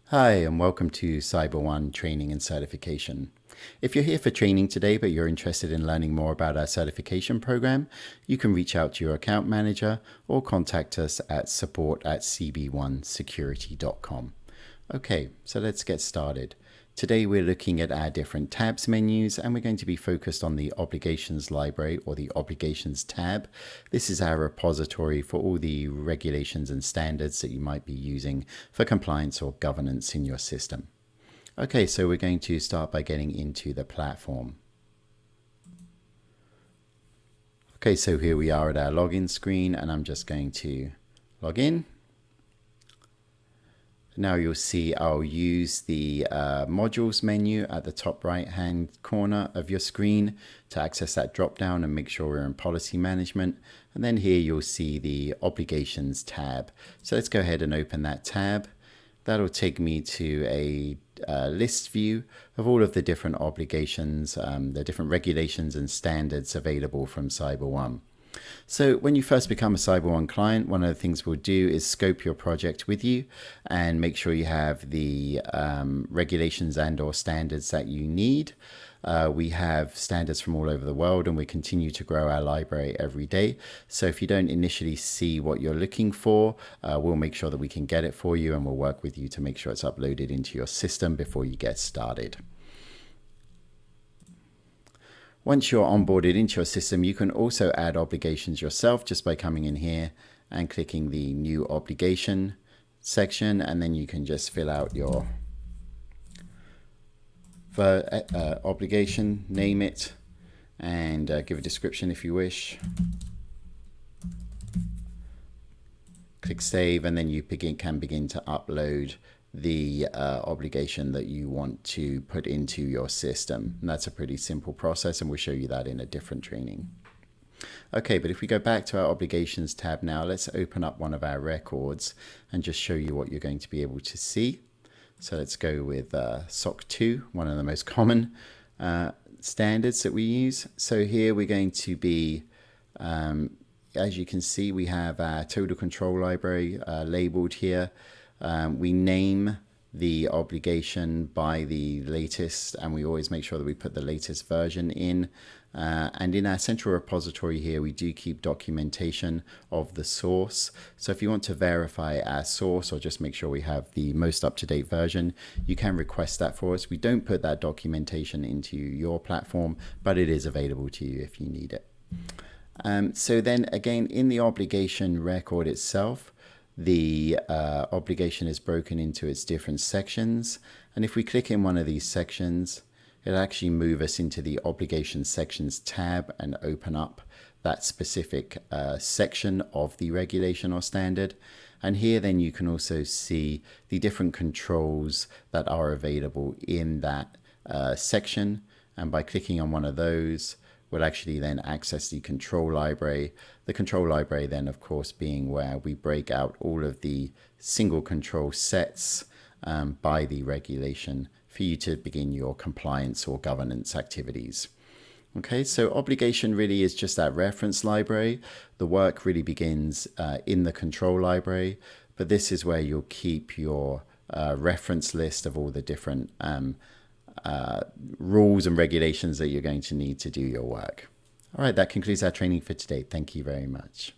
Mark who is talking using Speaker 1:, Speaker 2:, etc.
Speaker 1: Hi, and welcome to CyberOne Training and Certification. If you're here for training today, but you're interested in learning more about our certification program, you can reach out to your account manager or contact us at support@cb1security.com. Okay, so let's get started. Today we're looking at our different tabs menus, and we're going to be focused on the Obligations Library, or the Obligations tab. This is our repository for all the regulations and standards that you might be using for compliance or governance in your system. Okay, so we're going to start by getting into the platform. Okay, so here we are at our login screen, and I'm just going to log in. Now you'll see I'll use the modules menu at the top right hand corner of your screen to access that drop down and make sure we're in policy management. And then here you'll see the obligations tab. So let's go ahead and open that tab. That'll take me to a list view of all of the different obligations, the different regulations and standards available from CyberOne. So when you first become a CyberOne client, one of the things we'll do is scope your project with you and make sure you have the regulations and or standards that you need. We have standards from all over the world, and we continue to grow our library every day. So if you don't initially see what you're looking for, we'll make sure that we can get it for you, and we'll work with you to make sure it's uploaded into your system before you get started. Once you're onboarded into your system, you can also add obligations yourself just by coming in here and clicking the new obligation section, and then you can just fill out your obligation, name it, and give a description if you wish. Click save, and then you can begin to upload the obligation that you want to put into your system. And that's a pretty simple process, and we'll show you that in a different training. Okay, but if we go back to our obligations tab now, let's open up one of our records and just show you what you're going to be able to see. So let's go with SOC 2, one of the most common standards that we use. So here we're going to be, as you can see, we have our total control library labeled here. We name the obligation by the latest, and we always make sure that we put the latest version in. And in our central repository here, we do keep documentation of the source. So if you want to verify our source or just make sure we have the most up-to-date version, you can request that for us. We don't put that documentation into your platform, but it is available to you if you need it. So then again, in the obligation record itself, the obligation is broken into its different sections, and if we click in one of these sections, it'll actually move us into the obligation sections tab and open up that specific section of the regulation or standard. And here then you can also see the different controls that are available in that section, and by clicking on one of those, we'll actually then access the control library. The control library then, of course, being where we break out all of the single control sets by the regulation for you to begin your compliance or governance activities. Okay, so obligation really is just that reference library. The work really begins in the control library, but this is where you'll keep your reference list of all the different rules and regulations that you're going to need to do your work. All right, that concludes our training for today. Thank you very much.